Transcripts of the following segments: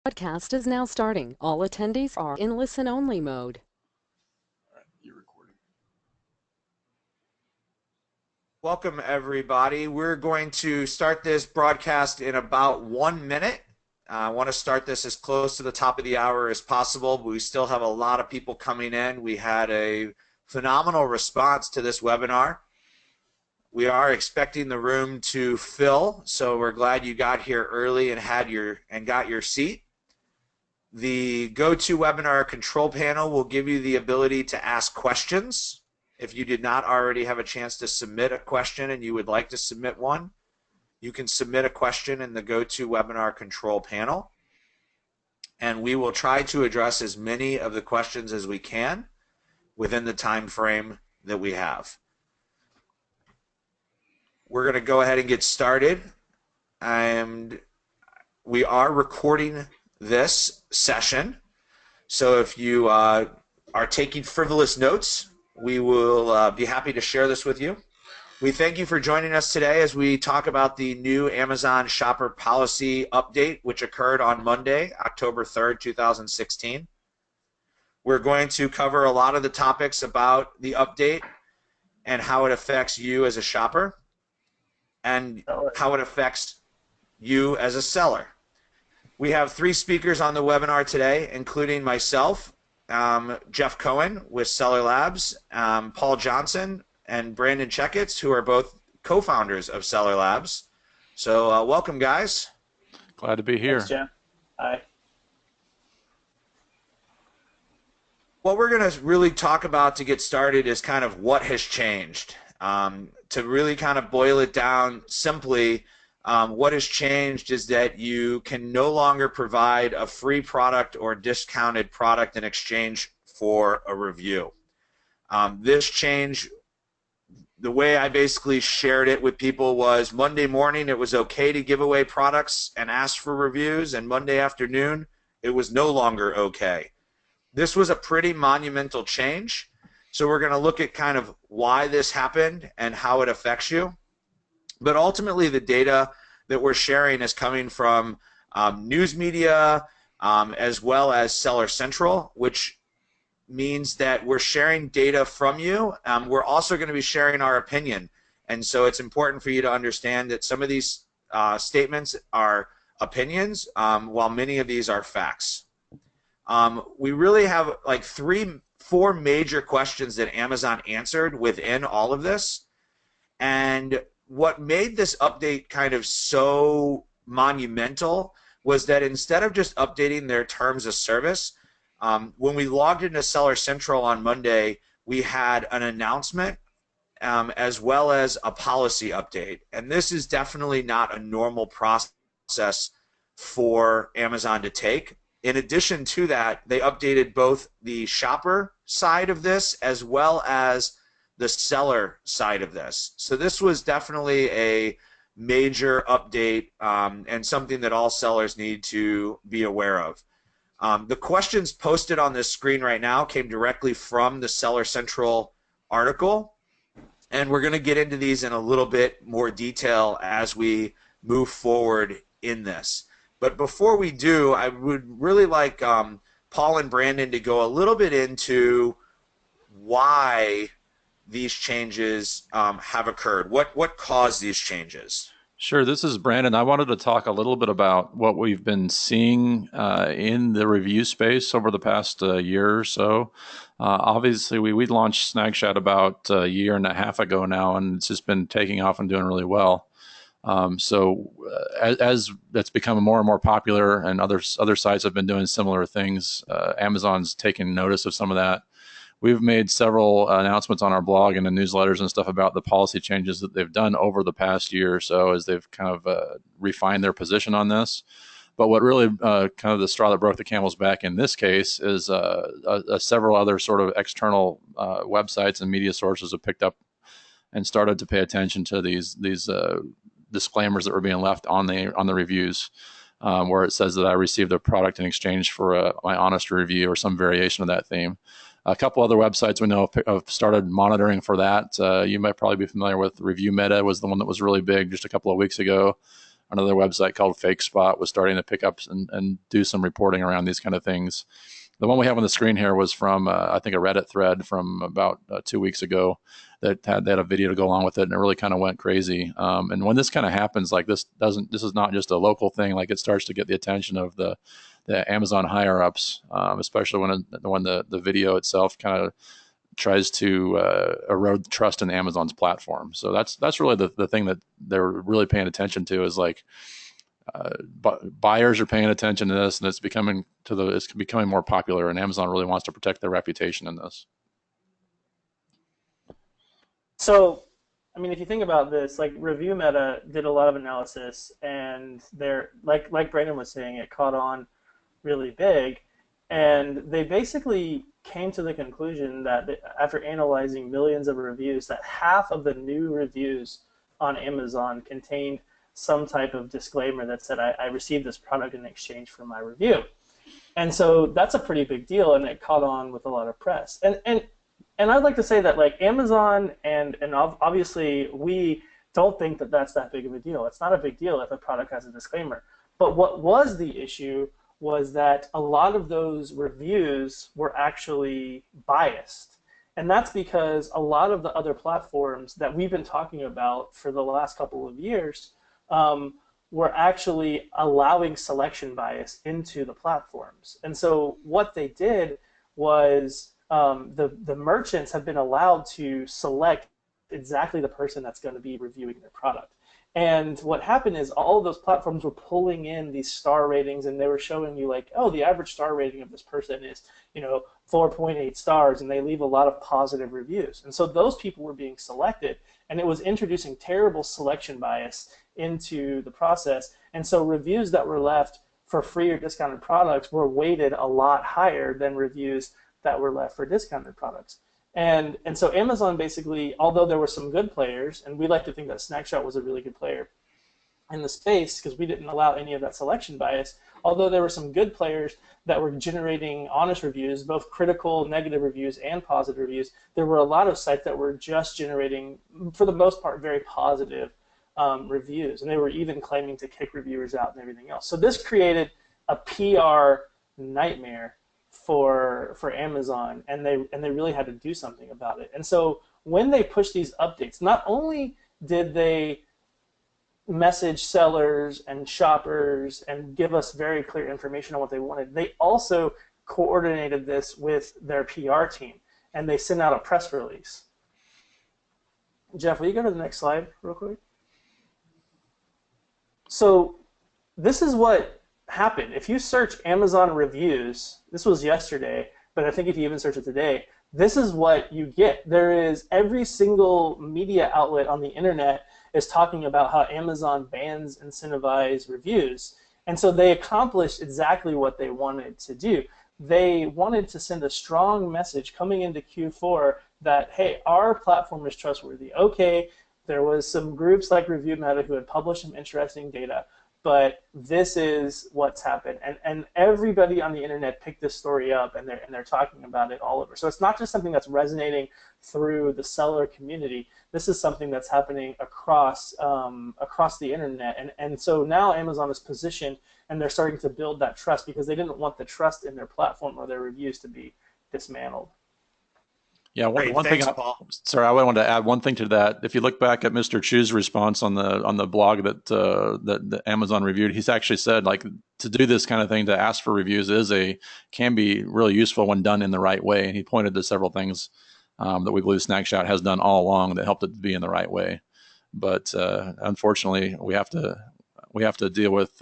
Podcast is now starting. All attendees are in listen-only mode. All right, you're recording. Welcome, everybody. We're going to start this broadcast in about 1 minute. I want to start this as close to the top of the hour as possible, but we still have a lot of people coming in. We had a phenomenal response to this webinar. We are expecting the room to fill, so we're glad you got here early and got your seat. The GoToWebinar control panel will give you the ability to ask questions. If you did not already have a chance to submit a question and you would like to submit one, you can submit a question in the GoToWebinar control panel. And we will try to address as many of the questions as we can within the time frame that we have. We're going to go ahead and get started. And we are recording this session, so if you are taking frivolous notes, we will be happy to share this with you. We thank you for joining us today as we talk about the new Amazon shopper policy update, which occurred on Monday, October 3rd, 2016. We're going to cover a lot of the topics about the update and how it affects you as a shopper and how it affects you as a seller. We have 3 speakers on the webinar today, including myself, Jeff Cohen with Seller Labs, Paul Johnson, and Brandon Checkitts, who are both co-founders of Seller Labs. So welcome, guys. Glad to be here. Thanks, Jeff. Hi. What we're going to really talk about to get started is kind of what has changed. To really kind of boil it down simply, what has changed is that you can no longer provide a free product or discounted product in exchange for a review. This change, the way I basically shared it with people was Monday morning it was okay to give away products and ask for reviews, and Monday afternoon it was no longer okay. This was a pretty monumental change, so we're going to look at kind of why this happened and how it affects you. But ultimately, the data that we're sharing is coming from news media as well as Seller Central, which means that we're sharing data from you. We're also going to be sharing our opinion. And so it's important for you to understand that some of these statements are opinions, while many of these are facts. We really have like 4 major questions that Amazon answered within all of this. And what made this update kind of so monumental was that instead of just updating their terms of service, when we logged into Seller Central on Monday, we had an announcement as well as a policy update. And this is definitely not a normal process for Amazon to take. In addition to that, they updated both the shopper side of this as well as the seller side of this. So this was definitely a major update and something that all sellers need to be aware of. The questions posted on this screen right now came directly from the Seller Central article, and we're going to get into these in a little bit more detail as we move forward in this. But before we do, I would really like Paul and Brandon to go a little bit into why these changes have occurred. What caused these changes? Sure. This is Brandon. I wanted to talk a little bit about what we've been seeing in the review space over the past year or so. Obviously, we launched SnagShout about a year and a half ago now, and it's just been taking off and doing really well. As that's become more and more popular, and other sites have been doing similar things, Amazon's taken notice of some of that. We've made several announcements on our blog and in newsletters and stuff about the policy changes that they've done over the past year or so as they've kind of refined their position on this. But what really kind of the straw that broke the camel's back in this case is several other sort of external websites and media sources have picked up and started to pay attention to these disclaimers that were being left on the reviews, where it says that I received a product in exchange for my honest review or some variation of that theme. A couple other websites we know have started monitoring for that. You might probably be familiar with Review Meta was the one that was really big just a couple of weeks ago. another website called Fake Spot was starting to pick up and do some reporting around these kind of things. The one we have on the screen here was from, I think, a Reddit thread from about 2 weeks ago that they had a video to go along with it, and it really kind of went crazy. And when this kind of happens, like this is not just a local thing. Like it starts to get the attention of the Amazon higher ups, especially when the video itself kind of tries to erode trust in Amazon's platform. So that's really the thing that they're really paying attention to is like buyers are paying attention to this, and it's becoming more popular, and Amazon really wants to protect their reputation in this. So, I mean, if you think about this, like Review Meta did a lot of analysis, and they're like Brandon was saying, it caught on really big, and they basically came to the conclusion that after analyzing millions of reviews, that half of the new reviews on Amazon contained some type of disclaimer that said, I received this product in exchange for my review. And so that's a pretty big deal, and it caught on with a lot of press. And I'd like to say that like Amazon and obviously we don't think that that's that big of a deal. It's not a big deal if a product has a disclaimer. But what was the issue was that a lot of those reviews were actually biased. And that's because a lot of the other platforms that we've been talking about for the last couple of years were actually allowing selection bias into the platforms. And so what they did was the merchants have been allowed to select exactly the person that's going to be reviewing their product. And what happened is all of those platforms were pulling in these star ratings, and they were showing you like, oh, the average star rating of this person is, 4.8 stars, and they leave a lot of positive reviews. And so those people were being selected, and it was introducing terrible selection bias into the process. And so reviews that were left for free or discounted products were weighted a lot higher than reviews that were left for discounted products. And so Amazon basically, although there were some good players, and we like to think that SnagShout was a really good player in the space because we didn't allow any of that selection bias, although there were some good players that were generating honest reviews, both critical, negative reviews, and positive reviews, there were a lot of sites that were just generating, for the most part, very positive reviews. And they were even claiming to kick reviewers out and everything else. So this created a PR nightmare for Amazon, and they really had to do something about it. And so when they pushed these updates, not only did they message sellers and shoppers and give us very clear information on what they wanted, they also coordinated this with their PR team, and they sent out a press release. Jeff, will you go to the next slide real quick? So this is what happened. If you search Amazon reviews, this was yesterday, but I think if you even search it today, this is what you get. There is every single media outlet on the internet is talking about how Amazon bans incentivized reviews. And so they accomplished exactly what they wanted to do. They wanted to send a strong message coming into Q4 that, hey, our platform is trustworthy. Okay, there was some groups like Review Meta who had published some interesting data, but this is what's happened, and everybody on the internet picked this story up, and they're talking about it all over. So it's not just something that's resonating through the seller community. This is something that's happening across the internet, and so now Amazon is positioned, and they're starting to build that trust because they didn't want the trust in their platform or their reviews to be dismantled. Yeah, one Thanks, thing. Paul. Sorry, I wanted to add one thing to that. If you look back at Mr. Chu's response on the blog that Amazon reviewed, he's actually said like to do this kind of thing, to ask for reviews can be really useful when done in the right way. And he pointed to several things that we believe SnagShout has done all along that helped it to be in the right way. But unfortunately, we have to deal with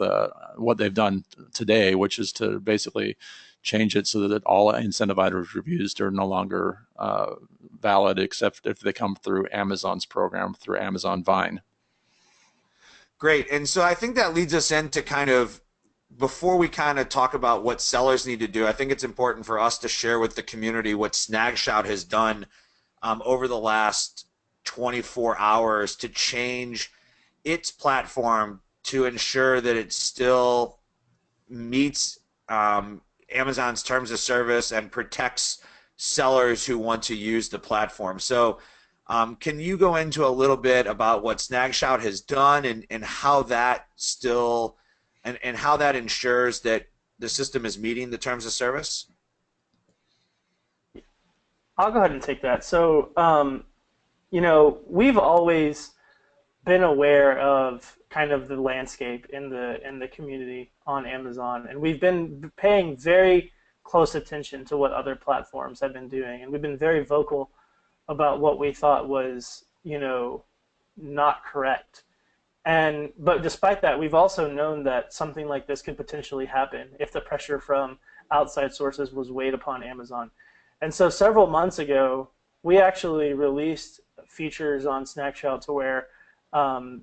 what they've done today, which is to basically change it so that all incentivized reviews are no longer valid, except if they come through Amazon's program, through Amazon Vine. Great. And so I think that leads us into kind of, before we kind of talk about what sellers need to do, I think it's important for us to share with the community what SnagShout has done over the last 24 hours to change its platform to ensure that it still meets Amazon's terms of service and protects sellers who want to use the platform. So Can you go into a little bit about what SnagShout has done and how that still and how that ensures that the system is meeting the terms of service? I'll go ahead and take that. So, we've always been aware of kind of the landscape in the community on Amazon, and we've been paying very close attention to what other platforms have been doing, and we've been very vocal about what we thought was, not correct. But despite that, we've also known that something like this could potentially happen if the pressure from outside sources was weighed upon Amazon. And so several months ago, we actually released features on SnagShout to where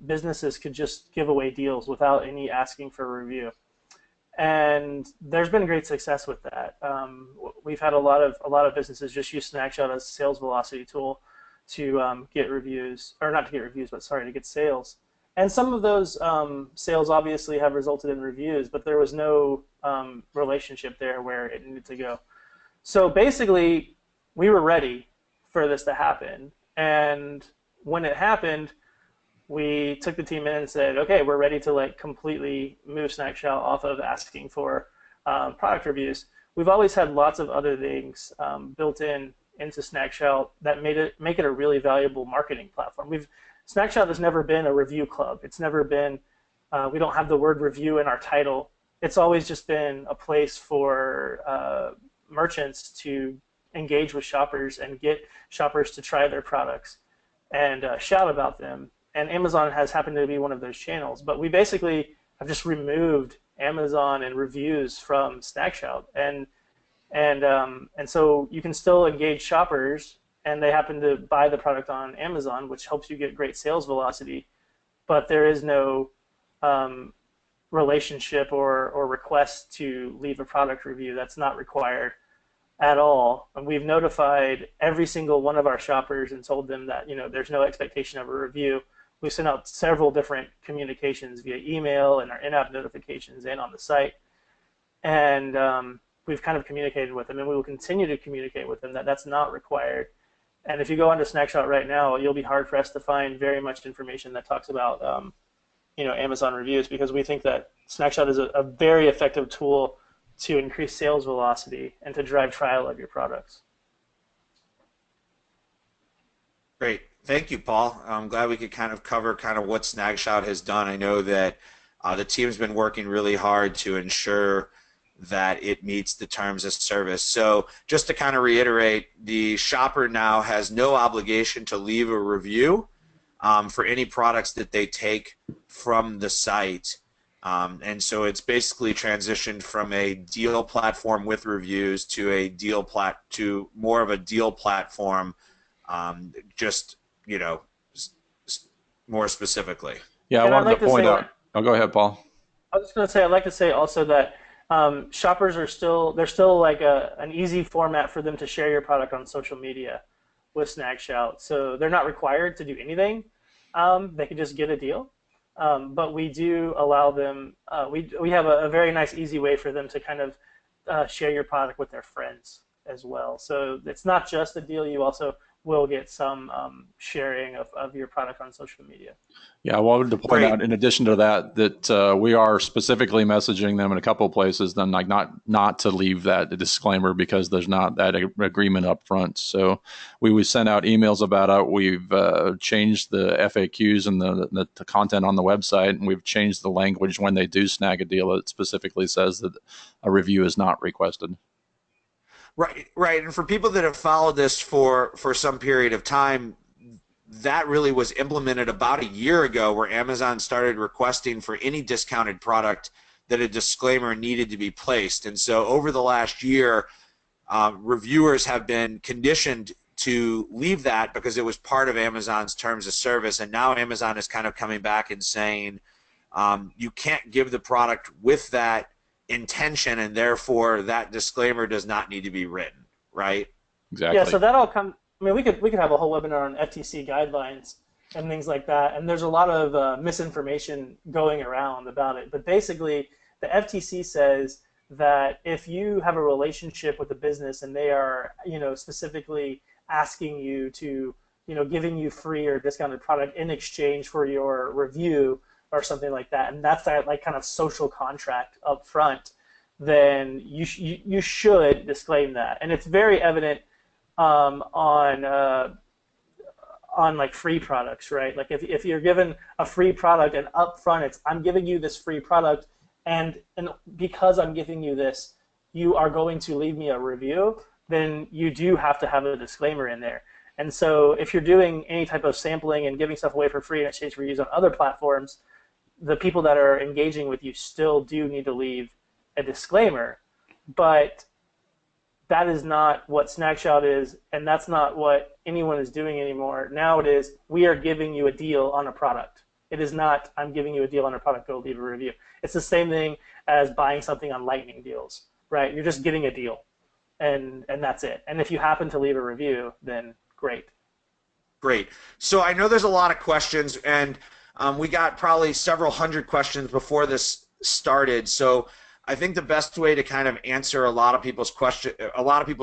businesses could just give away deals without any asking for a review. And there's been great success with that. We've had a lot of businesses just use SnagShout as a sales velocity tool to get reviews, or not to get reviews, but sorry, to get sales. And some of those sales obviously have resulted in reviews, but there was no relationship there where it needed to go. So basically, we were ready for this to happen. And when it happened, we took the team in and said, okay, we're ready to completely move SnagShout off of asking for product reviews. We've always had lots of other things built into SnagShout that make it a really valuable marketing platform. SnagShout has never been a review club. It's never been, we don't have the word review in our title. It's always just been a place for merchants to engage with shoppers and get shoppers to try their products and shout about them. And Amazon has happened to be one of those channels. But we basically have just removed Amazon and reviews from SnagShout. And so you can still engage shoppers, and they happen to buy the product on Amazon, which helps you get great sales velocity. But there is no relationship or request to leave a product review. That's not required at all. And we've notified every single one of our shoppers and told them that there's no expectation of a review. We sent out several different communications via email and our in-app notifications and on the site. And we've kind of communicated with them, and we will continue to communicate with them that that's not required. And if you go onto SnagShout right now, you'll be hard-pressed to find very much information that talks about Amazon reviews, because we think that SnagShout is a very effective tool to increase sales velocity and to drive trial of your products. Great. Thank you, Paul. I'm glad we could kind of cover what SnagShout has done. I know that the team's been working really hard to ensure that it meets the terms of service. So just to kind of reiterate, the shopper now has no obligation to leave a review for any products that they take from the site. And so it's basically transitioned from a deal platform with reviews to more of a deal platform, more specifically. Yeah, I wanted to point out. Oh, go ahead, Paul. I was just going to say, I'd like to say also that shoppers are still like an easy format for them to share your product on social media with SnagShout. So they're not required to do anything. They can just get a deal. But we do allow them, we have a very nice, easy way for them to kind of share your product with their friends as well. So it's not just a deal, you also will get some sharing of your product on social media. Yeah, I wanted to point out, in addition to that we are specifically messaging them in a couple of places, then not to leave that disclaimer because there's not that agreement up front. So we sent out emails about it. We've changed the FAQs and the content on the website, and we've changed the language when they do snag a deal. It specifically says that a review is not requested. Right. And for people that have followed this for some period of time, that really was implemented about a year ago, where Amazon started requesting for any discounted product that a disclaimer needed to be placed. And so over the last year, reviewers have been conditioned to leave that because it was part of Amazon's terms of service. And now Amazon is kind of coming back and saying you can't give the product with that intention, and therefore that disclaimer does not need to be written, right? Exactly. Yeah, so that all comes. I mean, we could have a whole webinar on FTC guidelines and things like that, and there's a lot of misinformation going around about it. But basically, the FTC says that if you have a relationship with a business and they are, specifically asking you to giving you free or discounted product in exchange for your review or something like that, and that's that like kind of social contract up front, then you should disclaim that. And it's very evident on like free products, right? Like if you're given a free product and up front it's I'm giving you this free product, and because I'm giving you this, you are going to leave me a review, then you do have to have a disclaimer in there. And so if you're doing any type of sampling and giving stuff away for free in exchange for use on other platforms, the people that are engaging with you still do need to leave a disclaimer. But that is not what SnagShout is, and that's not what anyone is doing anymore. Now it is, we are giving you a deal on a product. It is not, I'm giving you a deal on a product, go leave a review. It's the same thing as buying something on Lightning deals, right? You're just getting a deal, and that's it. And if you happen to leave a review, then great. Great. So I know there's a lot of questions, and we got probably several hundred questions before this started. So I think the best way to kind of answer a lot of people's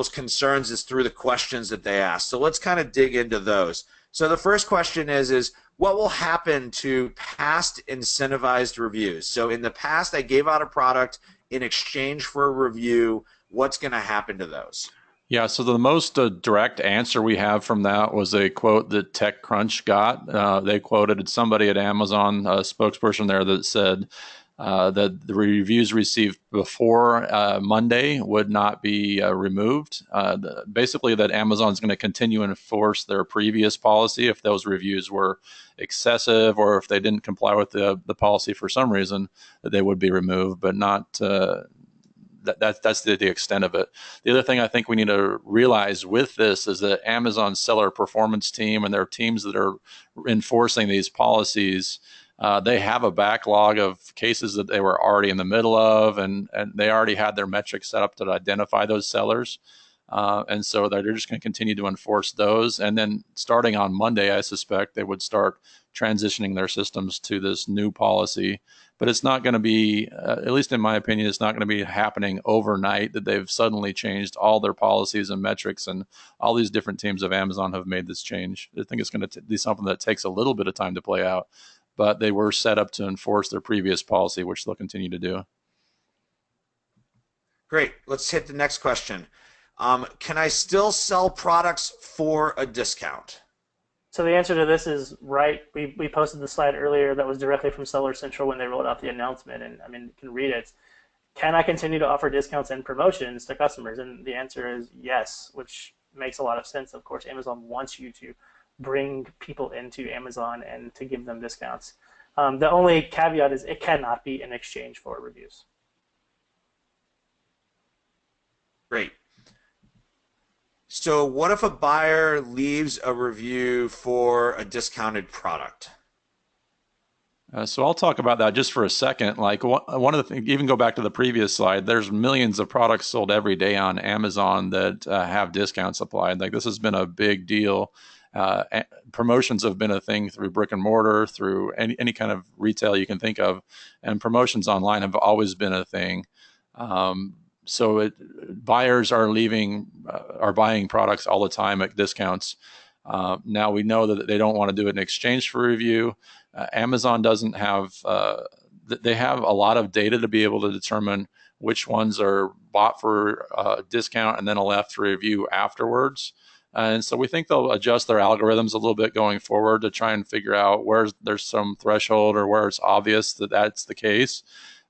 concerns is through the questions that they ask. So let's kind of dig into those. So the first question is what will happen to past incentivized reviews? So in the past, I gave out a product in exchange for a review. What's going to happen to those? Yeah, so the most direct answer we have from that was a quote that TechCrunch got. They quoted somebody at Amazon, a spokesperson there, that said that the reviews received before Monday would not be removed. Basically, that Amazon's going to continue to enforce their previous policy if those reviews were excessive or if they didn't comply with the policy for some reason, that they would be removed, but not. That's the extent of it. The other thing I think we need to realize with this is that Amazon's seller performance team and their teams that are enforcing these policies, they have a backlog of cases that they were already in the middle of, and they already had their metrics set up to identify those sellers. And so they're just going to continue to enforce those. And then starting on Monday, I suspect they would start transitioning their systems to this new policy. But it's not going to be, at least in my opinion, it's not going to be happening overnight that they've suddenly changed all their policies and metrics, and all these different teams of Amazon have made this change. I think it's going to be something that takes a little bit of time to play out, but they were set up to enforce their previous policy, which they'll continue to do. Great. Let's hit the next question. Can I still sell products for a discount? So the answer to this is right. We posted the slide earlier that was directly from Seller Central when they rolled out the announcement, and I mean, you can read it. Can I continue to offer discounts and promotions to customers? And the answer is yes, which makes a lot of sense. Of course, Amazon wants you to bring people into Amazon and to give them discounts. The only caveat is it cannot be in exchange for reviews. Great. So what if a buyer leaves a review for a discounted product? So I'll talk about that just for a second. Like one of the things, even go back to the previous slide, there's millions of products sold every day on Amazon that have discounts applied. Like this has been a big deal. Promotions have been a thing through brick and mortar, through any kind of retail you can think of. And promotions online have always been a thing. So buyers are buying products all the time at discounts. Now we know that they don't want to do it in exchange for review. Amazon doesn't have, they have a lot of data to be able to determine which ones are bought for a discount and then left for review afterwards. And so we think they'll adjust their algorithms a little bit going forward to try and figure out where there's some threshold or where it's obvious that that's the case.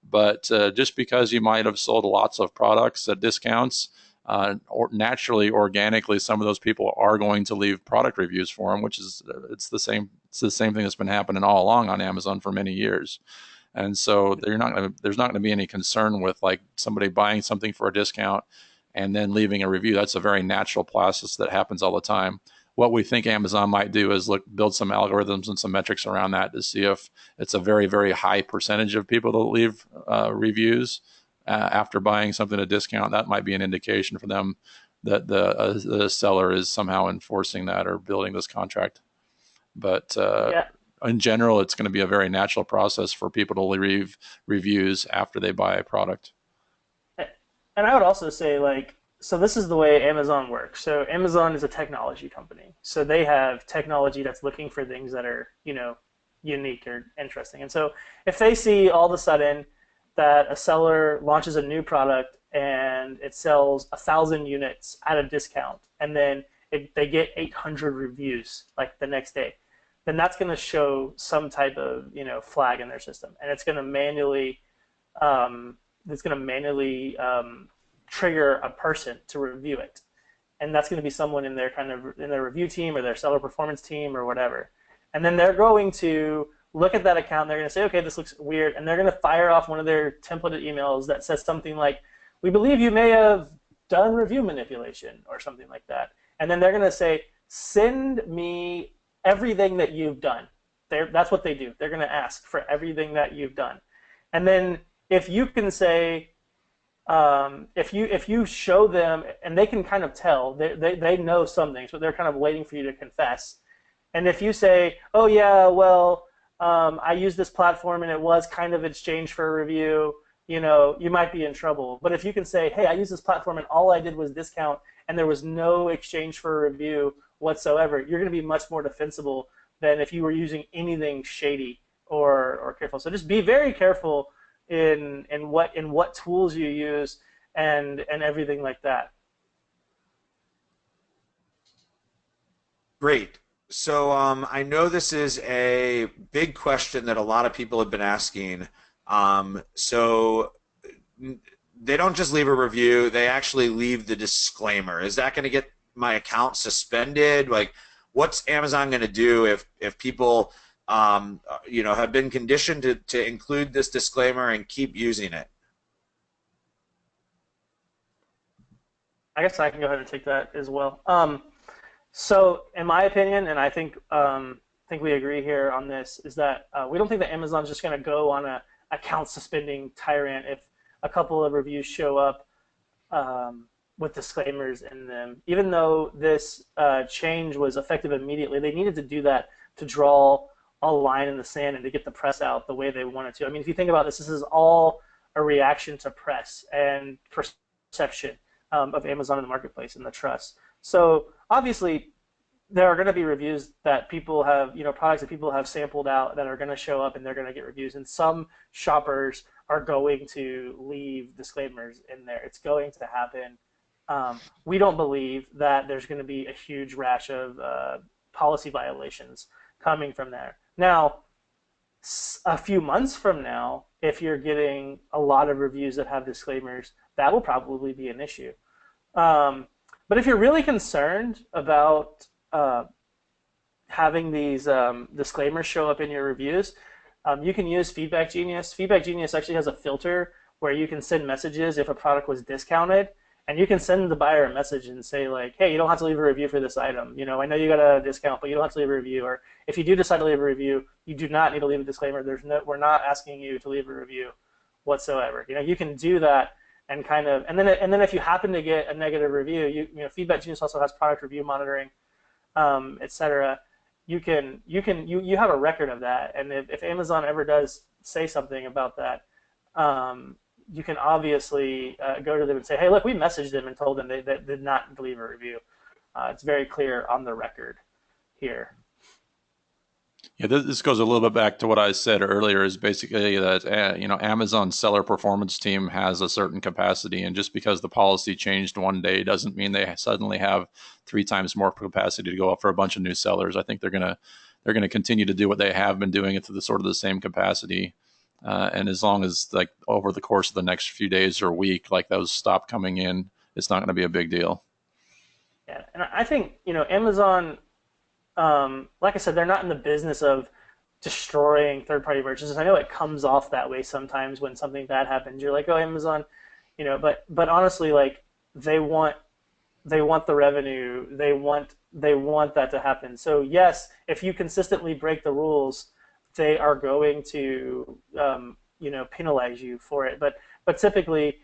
But just because you might have sold lots of products at discounts, or naturally, organically, some of those people are going to leave product reviews for them, which is it's the same thing that's been happening all along on Amazon for many years. And so there's not going to be any concern with like somebody buying something for a discount and then leaving a review. That's a very natural process that happens all the time. What we think Amazon might do is build some algorithms and some metrics around that to see if it's a very, very high percentage of people that leave reviews after buying something at a discount. That might be an indication for them that the seller is somehow enforcing that or building this contract. But in general, it's going to be a very natural process for people to leave reviews after they buy a product. And I would also say, like, So this is the way Amazon works. So Amazon is a technology company. So they have technology that's looking for things that are, unique or interesting. And so if they see all of a sudden that a seller launches a new product and it sells 1,000 units at a discount, and then they get 800 reviews like the next day, then that's going to show some type of flag in their system, and it's going to manually trigger a person to review it, and that's going to be someone in their review team or their seller performance team or whatever, and then they're going to look at that account and they're going to say, okay, this looks weird, and they're going to fire off one of their templated emails that says something like, we believe you may have done review manipulation or something like that, and then they're going to say, send me everything that you've done. That's what they do. They're going to ask for everything that you've done, and then if you can say, if you show them, and they can kind of tell, they know something, so they're kind of waiting for you to confess. And if you say, oh yeah, well, I used this platform and it was kind of exchange for a review, you might be in trouble. But if you can say, hey, I used this platform and all I did was discount and there was no exchange for a review whatsoever, you're going to be much more defensible than if you were using anything shady or careful. So just be very careful in what tools you use and everything like that. Great. So I know this is a big question that a lot of people have been asking. So they don't just leave a review, they actually leave the disclaimer. Is that going to get my account suspended? Like, what's Amazon going to do if people have been conditioned to include this disclaimer and keep using it? I guess I can go ahead and take that as well. So in my opinion, and I think we agree here on this, is that we don't think that Amazon's just going to go on a account suspending tyrant if a couple of reviews show up with disclaimers in them. Even though this change was effective immediately, they needed to do that to draw a line in the sand and to get the press out the way they wanted to. I mean, if you think about this is all a reaction to press and perception of Amazon in the marketplace and the trust. So obviously, there are going to be reviews that people have, products that people have sampled out that are going to show up and they're going to get reviews. And some shoppers are going to leave disclaimers in there. It's going to happen. We don't believe that there's going to be a huge rash of policy violations coming from there. Now, a few months from now, if you're getting a lot of reviews that have disclaimers, that will probably be an issue. But if you're really concerned about having these disclaimers show up in your reviews, you can use Feedback Genius. Feedback Genius actually has a filter where you can send messages if a product was discounted, and you can send the buyer a message and say, like, hey, you don't have to leave a review for this item. I know you got a discount, but you don't have to leave a review. Or if you do decide to leave a review, you do not need to leave a disclaimer. We're not asking you to leave a review whatsoever. You can do that and and then if you happen to get a negative review, Feedback Genius also has product review monitoring, etc. You have a record of that, and if Amazon ever does say something about that, you can obviously go to them and say, hey, look, we messaged them and told them they did not leave a review. It's very clear on the record here. Yeah, this goes a little bit back to what I said earlier, is basically that Amazon's seller performance team has a certain capacity, and just because the policy changed one day doesn't mean they suddenly have 3 times more capacity to go up for a bunch of new sellers. I think they're gonna continue to do what they have been doing at the sort of the same capacity, and as long as, like, over the course of the next few days or week, like, those stop coming in, it's not going to be a big deal. Yeah, and I think Amazon. Like I said, they're not in the business of destroying third-party purchases. I know it comes off that way sometimes when something bad happens. You're like, oh, Amazon, but honestly, like, they want the revenue. They want that to happen. So yes, if you consistently break the rules, they are going to penalize you for it. But typically,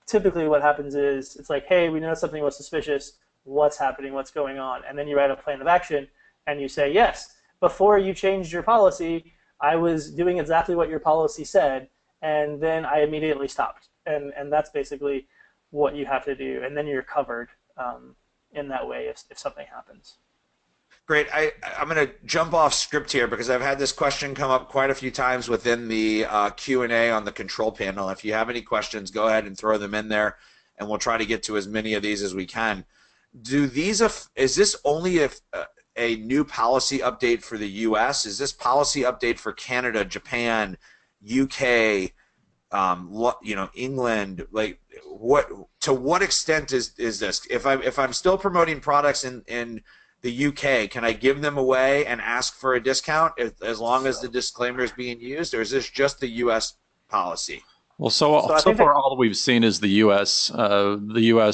typically what happens is it's like, hey, we know something was suspicious. What's happening, what's going on, and then you write a plan of action and you say, yes, before you changed your policy, I was doing exactly what your policy said, and then I immediately stopped. And that's basically what you have to do, and then you're covered in that way if something happens. Great. I'm going to jump off script here because I've had this question come up quite a few times within the Q&A on the control panel. If you have any questions, go ahead and throw them in there, and we'll try to get to as many of these as we can. Is this only a new policy update for the U.S.? Is this policy update for Canada, Japan, UK, England? Like, to what extent is this? If I'm still promoting products in the UK, can I give them away and ask for a discount as long as the disclaimer is being used, or is this just the US policy? Well, so far all that we've seen is the US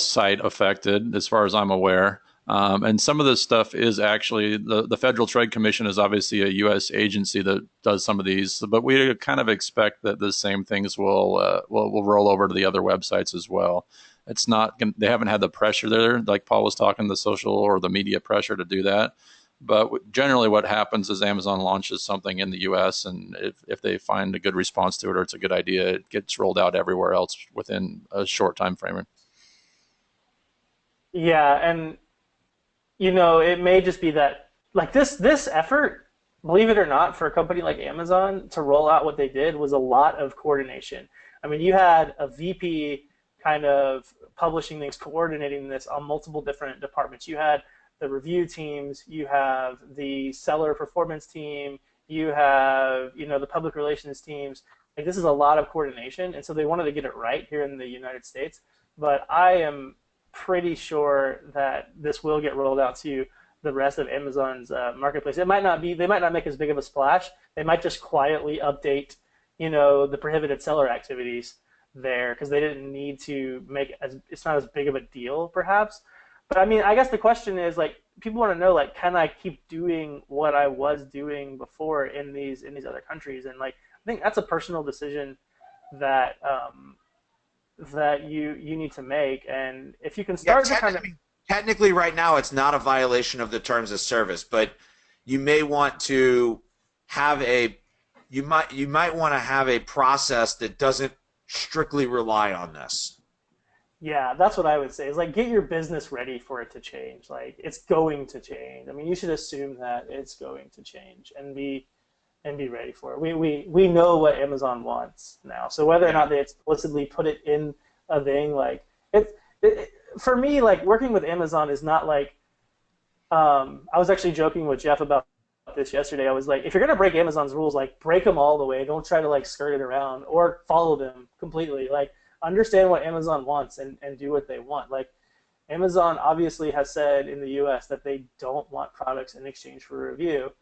site affected, as far as I'm aware. And some of this stuff is actually the Federal Trade Commission is obviously a U.S. agency that does some of these, but we kind of expect that the same things will roll over to the other websites as well. It's not they haven't had the pressure there, like Paul was talking, the social or the media pressure to do that. But generally, what happens is Amazon launches something in the U.S. and if they find a good response to it or it's a good idea, it gets rolled out everywhere else within a short time frame. Yeah, and it may just be that, like, this effort, believe it or not, for a company like Amazon to roll out what they did was a lot of coordination. I mean, you had a VP kind of publishing things, coordinating this on multiple different departments. You had the review teams, you have the seller performance team, you have, the public relations teams. Like, this is a lot of coordination, and so they wanted to get it right here in the United States. But I am pretty sure that this will get rolled out to the rest of Amazon's marketplace. They might not make as big of a splash. They might just quietly update, the prohibited seller activities there, because they didn't need to it's not as big of a deal, perhaps. But I mean, I guess the question is, like, people want to know, like, can I keep doing what I was doing before in these other countries? And, like, I think that's a personal decision that that you need to make. And if you can start technically right now it's not a violation of the terms of service, but you may want to have you might want to have a process that doesn't strictly rely on this. Yeah, that's what I would say, is, like, get your business ready for it to change. Like, it's going to change. I mean, you should assume that it's going to change and be ready for it. We know what Amazon wants now. So whether or not they explicitly put it in a thing, like, for me, like, working with Amazon is not like, I was actually joking with Jeff about this yesterday. I was like, if you're going to break Amazon's rules, like, break them all the way. Don't try to, like, skirt it around or follow them completely. Like, understand what Amazon wants and do what they want. Like, Amazon obviously has said in the US that they don't want products in exchange for review.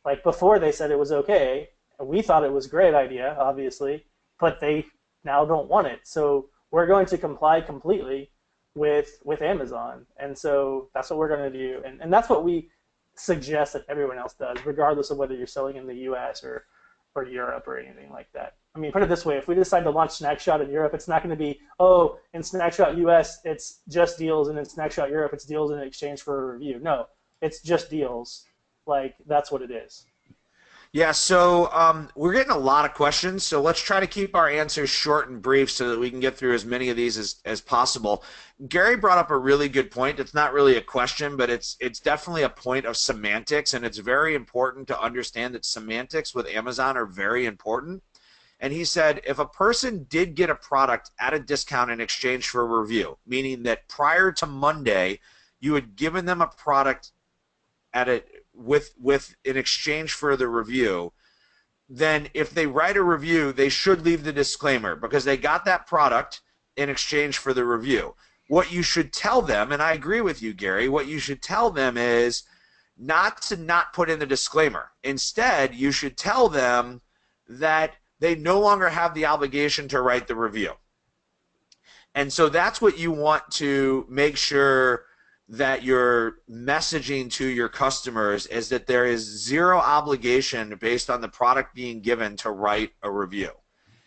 Like, before they said it was okay, and we thought it was a great idea, obviously, but they now don't want it. So we're going to comply completely with Amazon. And so that's what we're going to do. And that's what we suggest that everyone else does, regardless of whether you're selling in the US or Europe or anything like that. I mean, put it this way, if we decide to launch SnagShout in Europe, it's not going to be, oh, in SnagShout US, it's just deals, and in SnagShout Europe, it's deals in exchange for a review. No, it's just deals. Like, that's what it is. Yeah, so we're getting a lot of questions, so let's try to keep our answers short and brief so that we can get through as many of these as possible. Gary brought up a really good point. It's not really a question, but it's definitely a point of semantics, and it's very important to understand that semantics with Amazon are very important. And he said, if a person did get a product at a discount in exchange for a review, meaning that prior to Monday, you had given them a product at with in exchange for the review, then if they write a review, they should leave the disclaimer because they got that product in exchange for the review. What you should tell them, and I agree with you, Gary, what you should tell them is not to not put in the disclaimer. Instead, you should tell them that they no longer have the obligation to write the review. And so that's what you want to make sure that you're messaging to your customers, is that there is zero obligation based on the product being given to write a review.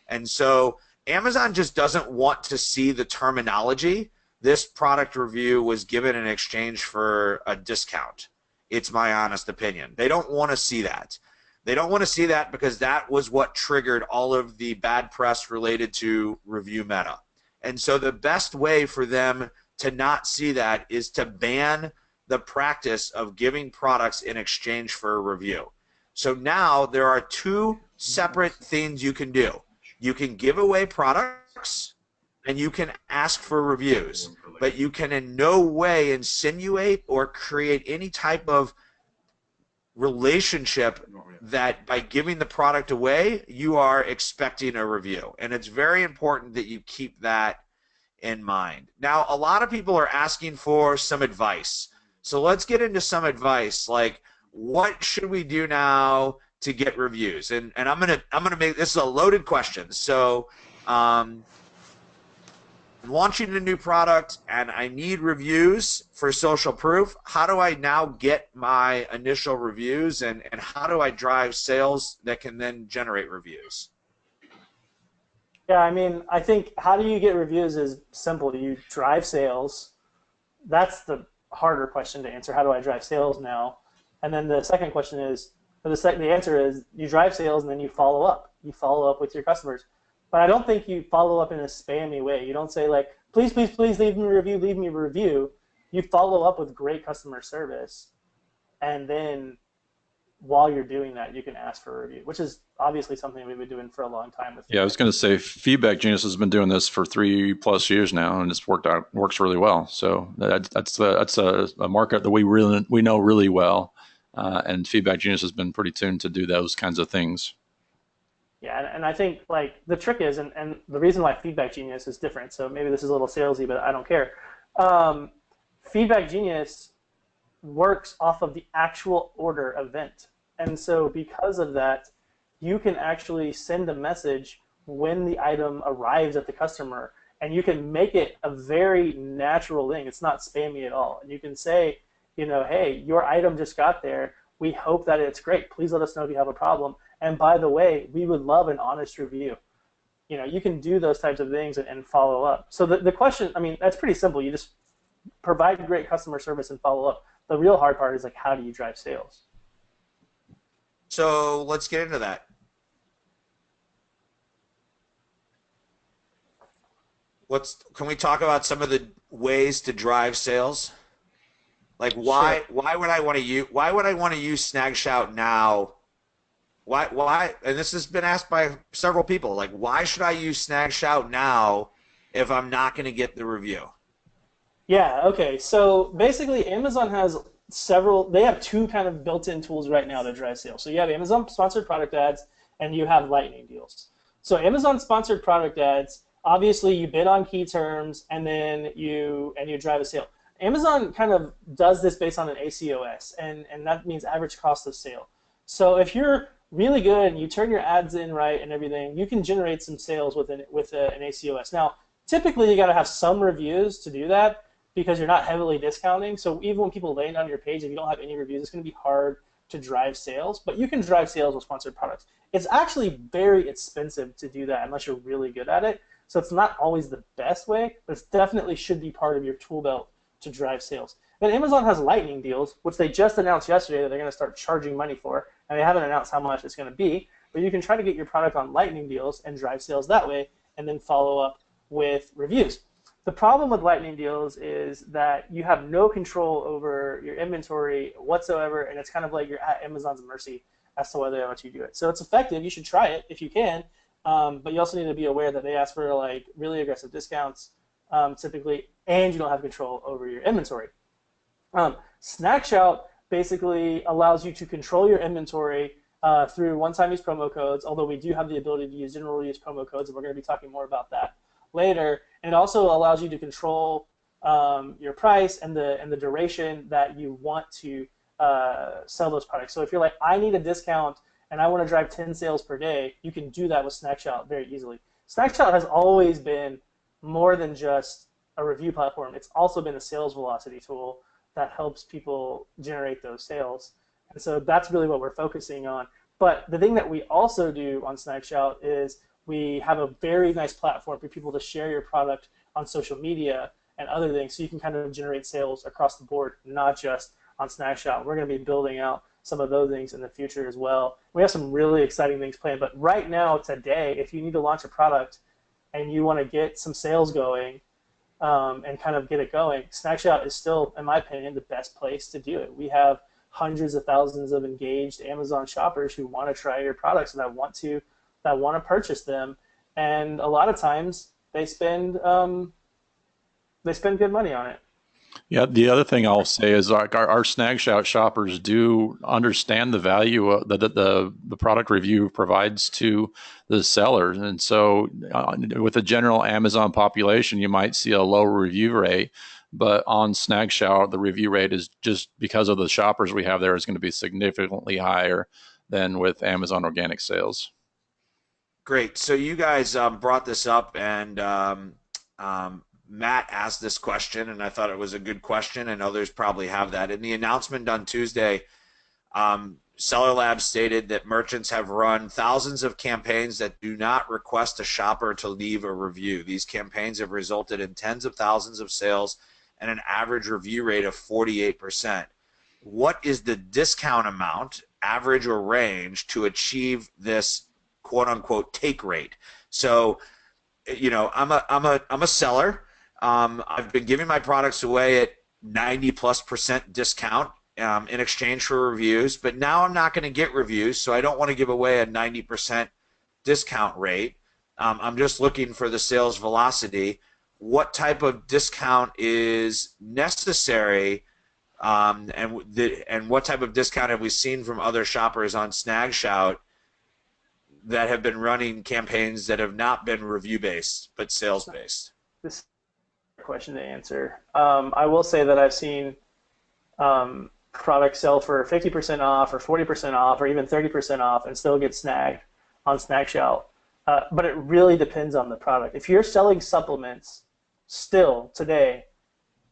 And so Amazon just doesn't want to see the terminology, this product review was given in exchange for a discount. It's my honest opinion. They don't want to see that. They don't want to see that because that was what triggered all of the bad press related to Review Meta. And so the best way for them to not see that is to ban the practice of giving products in exchange for a review. So now there are two separate things you can do. You can give away products and you can ask for reviews, but you can in no way insinuate or create any type of relationship that by giving the product away, you are expecting a review. And it's very important that you keep that in mind. Now, a lot of people are asking for some advice. So let's get into some advice, like what should we do now to get reviews? And I'm gonna make this a loaded question. So I'm launching a new product and I need reviews for social proof. How do I now get my initial reviews, and how do I drive sales that can then generate reviews? Yeah, I mean, I think how do you get reviews is simple. You drive sales. That's the harder question to answer. How do I drive sales now? And then the second question is, or the answer is you drive sales and then you follow up. You follow up with your customers. But I don't think you follow up in a spammy way. You don't say like, please, please, please leave me a review, leave me a review. You follow up with great customer service, and then while you're doing that, you can ask for a review, which is obviously something we've been doing for a long time. Yeah, I was going to say Feedback Genius has been doing this for 3+ years now, and it's works really well. So that's a market that we know really well, and Feedback Genius has been pretty tuned to do those kinds of things. Yeah, and I think like the trick is, and the reason why Feedback Genius is different, so maybe this is a little salesy, but I don't care. Feedback Genius works off of the actual order event. And so because of that, you can actually send a message when the item arrives at the customer, and you can make it a very natural thing. It's not spammy at all. And you can say, you know, hey, your item just got there. We hope that it's great. Please let us know if you have a problem. And by the way, we would love an honest review. You know, you can do those types of things and follow up. So the question, I mean, that's pretty simple. You just provide great customer service and follow up. The real hard part is like, how do you drive sales? So let's get into that. Can we talk about some of the ways to drive sales? Like why would I want to use SnagShout now? Why? And this has been asked by several people. Like, why should I use SnagShout now if I'm not going to get the review? Yeah. Okay. So basically, Amazon has they have two kind of built-in tools right now to drive sales. So you have Amazon sponsored product ads and you have lightning deals. So Amazon sponsored product ads, obviously you bid on key terms and then you drive a sale. Amazon kind of does this based on an ACOS, and that means average cost of sale. So if you're really good and you turn your ads in right and everything, you can generate some sales with an ACOS. Now, typically you got to have some reviews to do that, because you're not heavily discounting. So even when people land on your page, if you don't have any reviews, it's going to be hard to drive sales. But you can drive sales with sponsored products. It's actually very expensive to do that unless you're really good at it. So it's not always the best way, but it definitely should be part of your tool belt to drive sales. Then Amazon has lightning deals, which they just announced yesterday that they're going to start charging money for. And they haven't announced how much it's going to be. But you can try to get your product on lightning deals and drive sales that way, and then follow up with reviews. The problem with lightning deals is that you have no control over your inventory whatsoever, and it's kind of like you're at Amazon's mercy as to whether or not you do it. So it's effective. You should try it if you can, but you also need to be aware that they ask for like really aggressive discounts typically, and you don't have control over your inventory. SnagShout basically allows you to control your inventory through one-time use promo codes, although we do have the ability to use general use promo codes, and we're going to be talking more about that later. And it also allows you to control your price and the duration that you want to sell those products. So if you're like, I need a discount and I want to drive 10 sales per day, you can do that with SnagShout very easily. SnagShout has always been more than just a review platform. It's also been a sales velocity tool that helps people generate those sales. And so that's really what we're focusing on. But the thing that we also do on SnagShout is we have a very nice platform for people to share your product on social media and other things, so you can kind of generate sales across the board, not just on SnagShout. We're going to be building out some of those things in the future as well. We have some really exciting things planned, but right now, today, if you need to launch a product, and you want to get some sales going, and kind of get it going, SnagShout is still, in my opinion, the best place to do it. We have hundreds of thousands of engaged Amazon shoppers who want to try your products and that want to purchase them, and a lot of times they spend good money on it. Yeah, the other thing I'll say is our SnagShout shoppers do understand the value that the product review provides to the sellers. And so with the general Amazon population, you might see a low review rate, but on SnagShout, the review rate is, just because of the shoppers we have there, is going to be significantly higher than with Amazon organic sales. Great. So you guys brought this up, and Matt asked this question, and I thought it was a good question, and others probably have that. In the announcement done Tuesday, Seller Lab stated that merchants have run thousands of campaigns that do not request a shopper to leave a review. These campaigns have resulted in tens of thousands of sales and an average review rate of 48%. What is the discount amount, average or range, to achieve this quote-unquote take rate? So, you know, I'm a seller. I've been giving my products away at 90+% discount in exchange for reviews, but now I'm not going to get reviews, so I don't want to give away a 90% discount rate. I'm just looking for the sales velocity. What type of discount is necessary, and what type of discount have we seen from other shoppers on SnagShout that have been running campaigns that have not been review-based but sales-based? This is a question to answer. I will say that I've seen products sell for 50% off or 40% off or even 30% off and still get snagged on SnagShout. But it really depends on the product. If you're selling supplements still today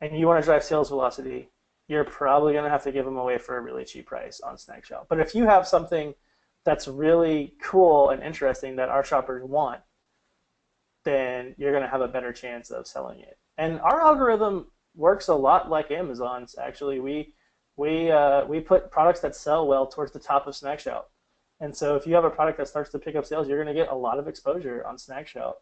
and you want to drive sales velocity, you're probably going to have to give them away for a really cheap price on SnagShout. But if you have something that's really cool and interesting that our shoppers want, then you're going to have a better chance of selling it. And our algorithm works a lot like Amazon's. Actually, we put products that sell well towards the top of SnagShout. And so if you have a product that starts to pick up sales, you're going to get a lot of exposure on SnagShout.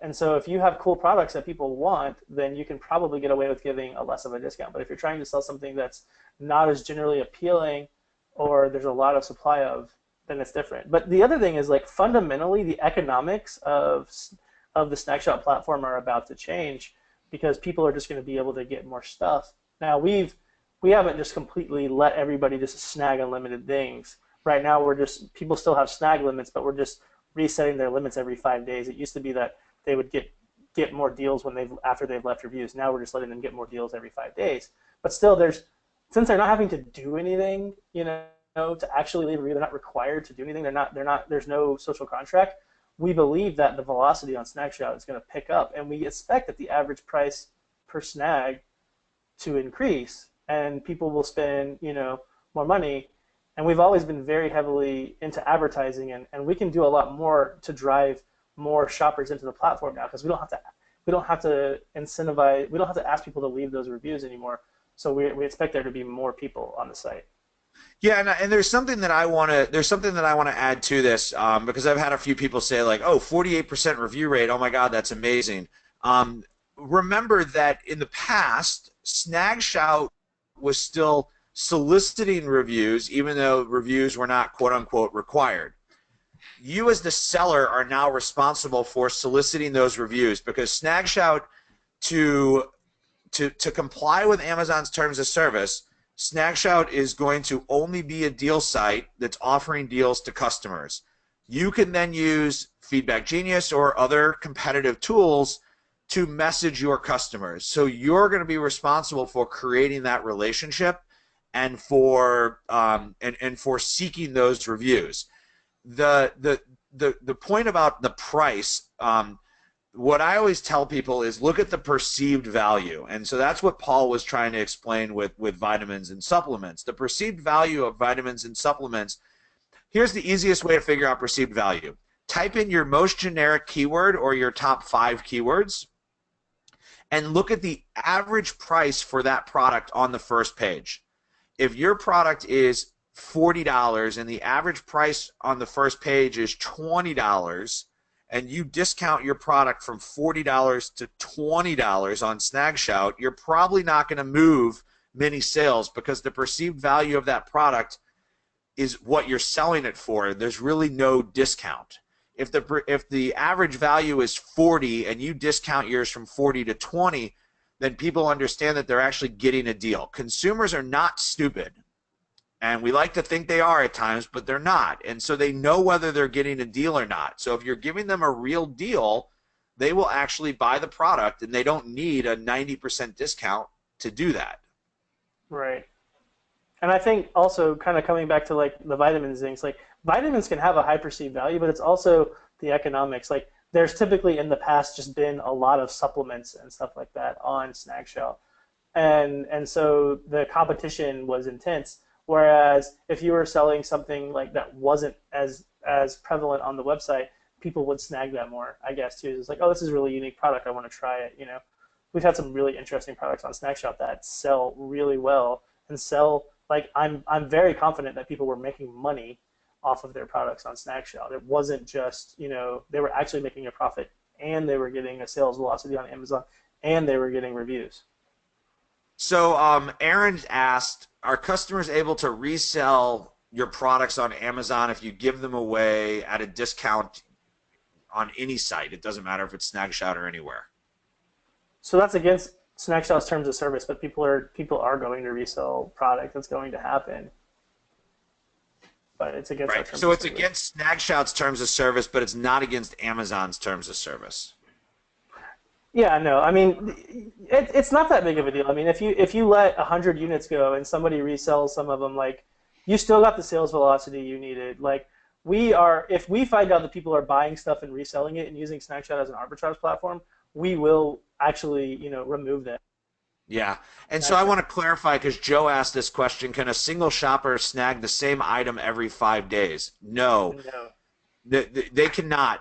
And so if you have cool products that people want, then you can probably get away with giving a less of a discount. But if you're trying to sell something that's not as generally appealing or there's a lot of supply of, then it's different. But the other thing is, like, fundamentally the economics of the SnagShout platform are about to change because people are just going to be able to get more stuff. Now we haven't just completely let everybody just snag unlimited things. Right now people still have snag limits, but we're just resetting their limits every 5 days. It used to be that they would get more deals after they've left reviews. Now we're just letting them get more deals every 5 days. But still, since they're not having to do anything, to actually leave a review, they're not required to do anything. There's no social contract. We believe that the velocity on SnagShout is going to pick up, and we expect that the average price per snag to increase, and people will spend more money. And we've always been very heavily into advertising, and we can do a lot more to drive more shoppers into the platform now because we don't have to incentivize, we don't have to ask people to leave those reviews anymore. So we expect there to be more people on the site. Yeah, and there's something that I want to add to this because I've had a few people say, like, oh, 48% review rate, oh my God, that's amazing. Remember that in the past, SnagShout was still soliciting reviews, even though reviews were not quote unquote required. You as the seller are now responsible for soliciting those reviews because SnagShout, to comply with Amazon's terms of service, SnagShout is going to only be a deal site that's offering deals to customers. You can then use Feedback Genius or other competitive tools to message your customers. So you're going to be responsible for creating that relationship and for seeking those reviews. The point about the price, what I always tell people is look at the perceived value. And so that's what Paul was trying to explain with vitamins and supplements. The perceived value of vitamins and supplements, here's the easiest way to figure out perceived value. Type in your most generic keyword or your top 5 keywords and look at the average price for that product on the first page. If your product is $40 and the average price on the first page is $20, and you discount your product from $40 to $20 on SnagShout, you're probably not going to move many sales because the perceived value of that product is what you're selling it for. There's really no discount. If the average value is 40 and you discount yours from 40 to 20, then people understand that they're actually getting a deal. Consumers are not stupid. And we like to think they are at times, but they're not. And so they know whether they're getting a deal or not. So if you're giving them a real deal, they will actually buy the product, and they don't need a 90% discount to do that. Right. And I think also kind of coming back to like the vitamins things, like vitamins can have a high perceived value, but it's also the economics. Like there's typically in the past just been a lot of supplements and stuff like that on SnagShout. And so the competition was intense. Whereas if you were selling something like that wasn't as prevalent on the website, people would snag that more, I guess, too. It's like, oh, this is a really unique product. I want to try it, you know. We've had some really interesting products on SnagShout that sell really well and sell, like, I'm very confident that people were making money off of their products on SnagShout. It wasn't just, you know, they were actually making a profit, and they were getting a sales velocity on Amazon, and they were getting reviews. So Aaron asked, are customers able to resell your products on Amazon if you give them away at a discount on any site? It doesn't matter if it's SnagShout or anywhere. So that's against SnagShout's terms of service, but people are going to resell product. That's going to happen. But it's against our terms of service. So it's against SnagShout's terms of service, but it's not against Amazon's terms of service. Yeah, no. I mean, it's not that big of a deal. I mean, if you let 100 units go and somebody resells some of them, like, you still got the sales velocity you needed. Like, if we find out that people are buying stuff and reselling it and using SnagShout as an arbitrage platform, we will actually, you know, remove them. Yeah, and so I want to clarify, because Joe asked this question: can a single shopper snag the same item every 5 days? No, they cannot.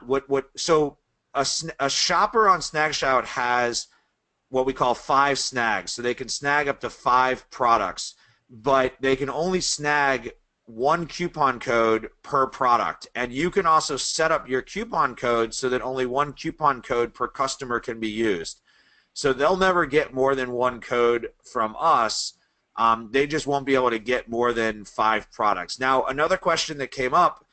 So a shopper on SnagShout has what we call 5 snags, so they can snag up to 5 products, but they can only snag 1 coupon code per product. And you can also set up your coupon code so that only 1 coupon code per customer can be used. So they'll never get more than 1 code from us. They just won't be able to get more than 5 products. Now, another question that came up,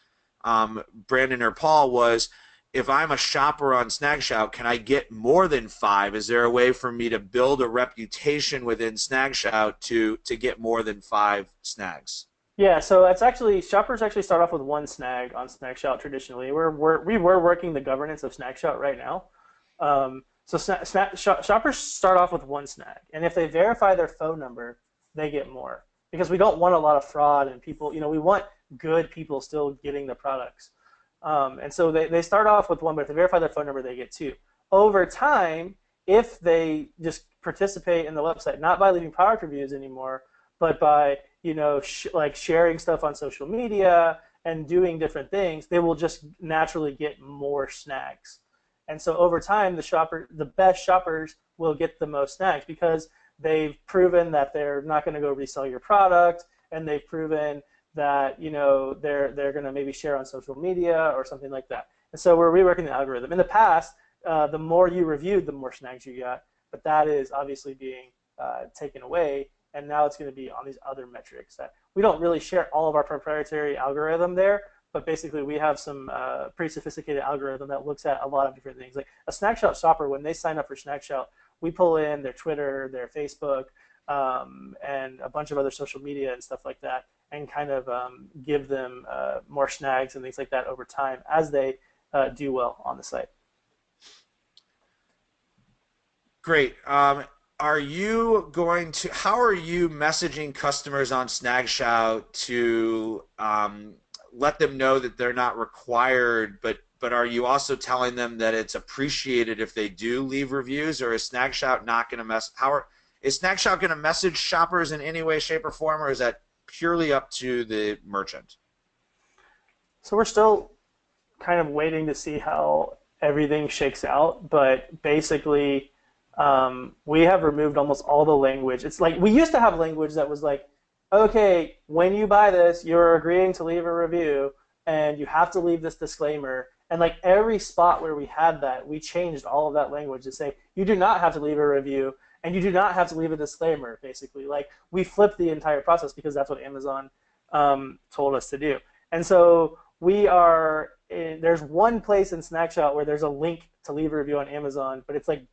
Brandon or Paul, was, if I'm a shopper on SnagShout, can I get more than 5? Is there a way for me to build a reputation within SnagShout to get more than 5 snags? Yeah, so it's actually, shoppers actually start off with 1 snag on SnagShout traditionally. We were working the governance of SnagShout right now. So shoppers start off with 1 snag, and if they verify their phone number, they get more, because we don't want a lot of fraud and people, you know, we want good people still getting the products. And so they start off with 1, but if they verify their phone number, they get 2. Over time, if they just participate in the website, not by leaving product reviews anymore, but by, you know, like sharing stuff on social media and doing different things, they will just naturally get more snags. And so over time, the best shoppers will get the most snags, because they've proven that they're not going to go resell your product, and they've proven that, you know, they're going to maybe share on social media or something like that. And so we're reworking the algorithm. In the past, the more you reviewed, the more snags you got, but that is obviously being taken away, and now it's going to be on these other metrics that we don't really share all of our proprietary algorithm there, but basically we have some pretty sophisticated algorithm that looks at a lot of different things. Like a SnagShout shopper, when they sign up for SnagShout, we pull in their Twitter, their Facebook, and a bunch of other social media and stuff like that, and kind of give them more snags and things like that over time as they do well on the site. Great. Are you going to? How are you messaging customers on SnagShout to let them know that they're not required, but are you also telling them that it's appreciated if they do leave reviews, or is SnagShout not going to is SnagShout going to message shoppers in any way, shape, or form, or is that purely up to the merchant? So we're still kind of waiting to see how everything shakes out, but basically we have removed almost all the language. It's like we used to have language that was like, okay, when you buy this, you're agreeing to leave a review, and you have to leave this disclaimer. And like every spot where we had that, we changed all of that language to say you do not have to leave a review, and you do not have to leave a disclaimer. Basically, like we flipped the entire process because that's what Amazon told us to do. And so there's one place in SnagShout where there's a link to leave a review on Amazon, but it's like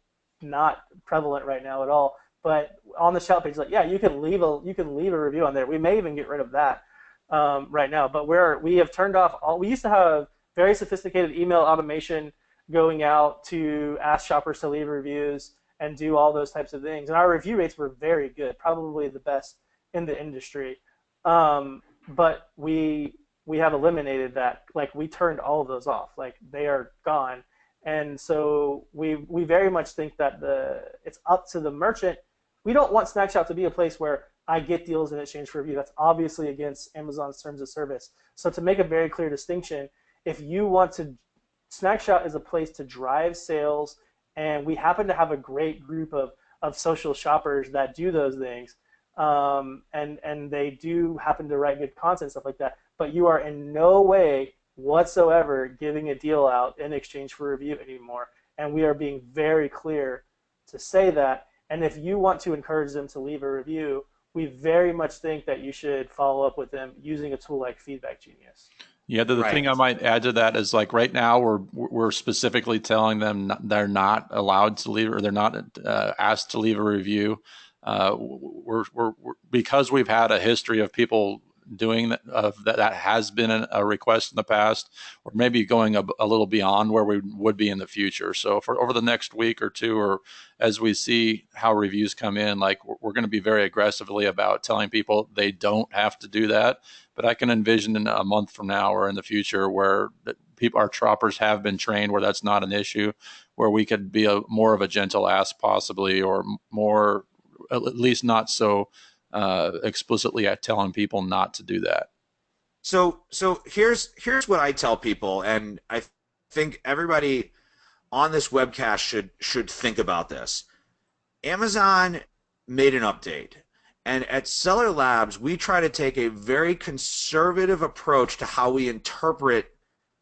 not prevalent right now at all. But on the shout page, like, yeah, you can leave a review on there. We may even get rid of that right now. But we have turned off all. We used to have very sophisticated email automation going out to ask shoppers to leave reviews and do all those types of things. And our review rates were very good, probably the best in the industry. But we have eliminated that. Like we turned all of those off. Like they are gone. And so we very much think that it's up to the merchant. We don't want SnagShout to be a place where I get deals in exchange for review. That's obviously against Amazon's terms of service. So to make a very clear distinction, if you want to, SnagShout is a place to drive sales, and we happen to have a great group of social shoppers that do those things, and they do happen to write good content, stuff like that. But you are in no way whatsoever giving a deal out in exchange for review anymore. And we are being very clear to say that. And if you want to encourage them to leave a review, we very much think that you should follow up with them using a tool like Feedback Genius. Yeah, the thing I might add to that is like right now we're specifically telling them they're not allowed to leave, or they're not asked to leave a review. We're because we've had a history of people doing that has been a request in the past, or maybe going a little beyond where we would be in the future. So for over the next week or two, or as we see how reviews come in, like we're going to be very aggressively about telling people they don't have to do that. But I can envision in a month from now or in the future where our shoppers have been trained where that's not an issue, where we could be more of a gentle ask possibly, or more, at least not so explicitly at telling people not to do that. So here's what I tell people, and I think everybody on this webcast should think about this. Amazon made an update, and at Seller Labs we try to take a very conservative approach to how we interpret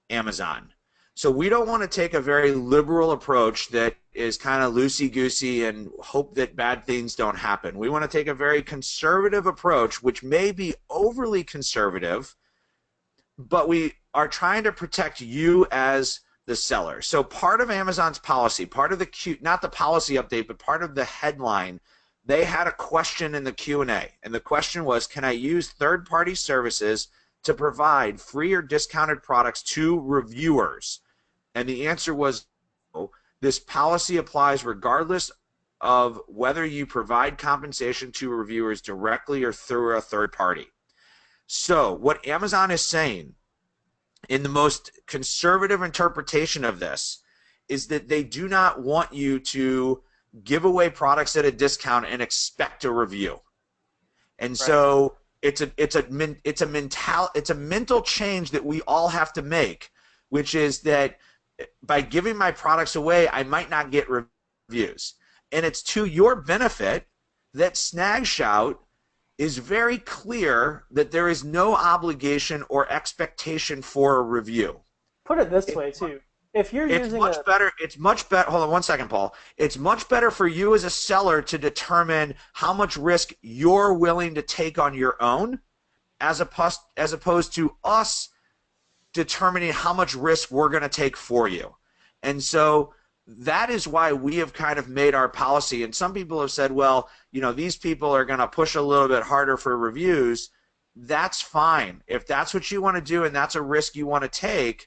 Amazon. So we don't want to take a very liberal approach that is kind of loosey-goosey and hope that bad things don't happen. We want to take a very conservative approach, which may be overly conservative, but we are trying to protect you as the seller. So part of Amazon's policy, part of the not the policy update, but part of the headline, they had a question in the Q&A, and the question was, can I use third-party services to provide free or discounted products to reviewers? And the answer was no. This policy applies regardless of whether you provide compensation to reviewers directly or through a third party. So what Amazon is saying in the most conservative interpretation of this is that they do not want you to give away products at a discount and expect a review. And so it's a mental change that we all have to make, which is that by giving my products away, I might not get reviews. And it's to your benefit that SnagShout is very clear that there is no obligation or expectation for a review. Put it this way, too. If you're it's using much better. It's much better. Hold on one second, Paul. It's much better for you as a seller to determine how much risk you're willing to take on your own, as opposed to us determining how much risk we're going to take for you. And so that is why we have kind of made our policy. And some people have said, well, you know, these people are going to push a little bit harder for reviews. That's fine. If that's what you want to do and that's a risk you want to take,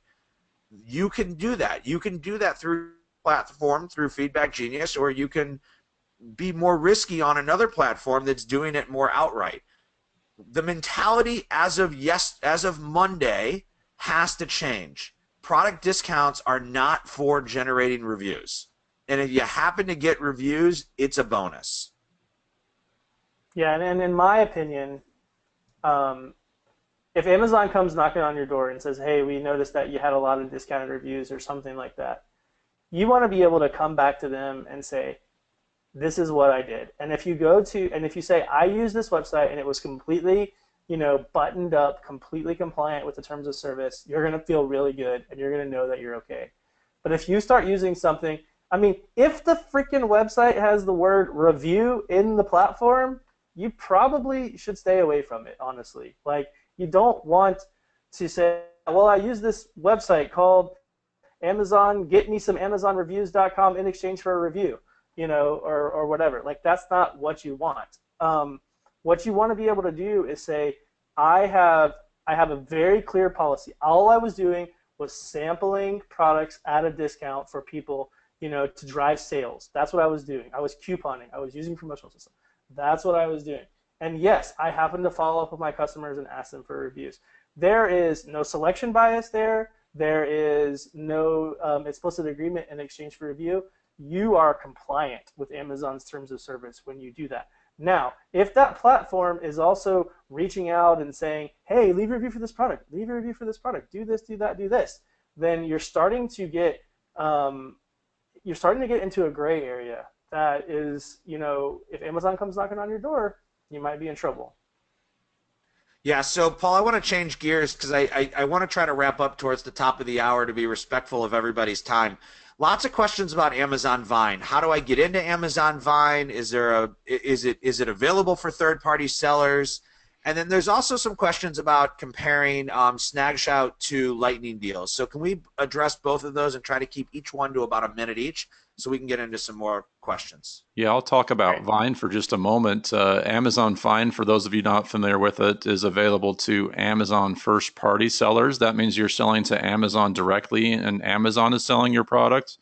you can do that. You can do that through platform, through Feedback Genius, or you can be more risky on another platform that's doing it more outright. The mentality as of Monday has to change. Product discounts are not for generating reviews. And if you happen to get reviews, it's a bonus. Yeah, and in my opinion, if Amazon comes knocking on your door and says, hey, we noticed that you had a lot of discounted reviews or something like that, you want to be able to come back to them and say, this is what I did. And if you say, I use this website and it was completely, buttoned up, completely compliant with the terms of service, you're going to feel really good and you're going to know that you're okay. But if you start using something, I mean, if the freaking website has the word review in the platform, you probably should stay away from it, honestly. Like, you don't want to say, well, I use this website called Amazon, get me some AmazonReviews.com in exchange for a review, or whatever. Like, that's not what you want. What you want to be able to do is say, I have a very clear policy. All I was doing was sampling products at a discount for people, to drive sales. That's what I was doing. I was couponing. I was using promotional system. That's what I was doing. And yes, I happen to follow up with my customers and ask them for reviews. There is no selection bias there. There is no explicit agreement in exchange for review. You are compliant with Amazon's terms of service when you do that. Now, if that platform is also reaching out and saying, hey, leave a review for this product, leave a review for this product, do this, do that, do this, then you're starting to get into a gray area that is, if Amazon comes knocking on your door, you might be in trouble. Yeah, so Paul, I want to change gears because I want to try to wrap up towards the top of the hour to be respectful of everybody's time. Lots of questions about Amazon Vine. How do I get into Amazon Vine? Is it available for third-party sellers? And then there's also some questions about comparing SnagShout to Lightning deals. So can we address both of those and try to keep each one to about a minute each so we can get into some more questions? Yeah, I'll talk about Vine for just a moment. Amazon Vine, for those of you not familiar with it, is available to Amazon first-party sellers. That means you're selling to Amazon directly, and Amazon is selling your product.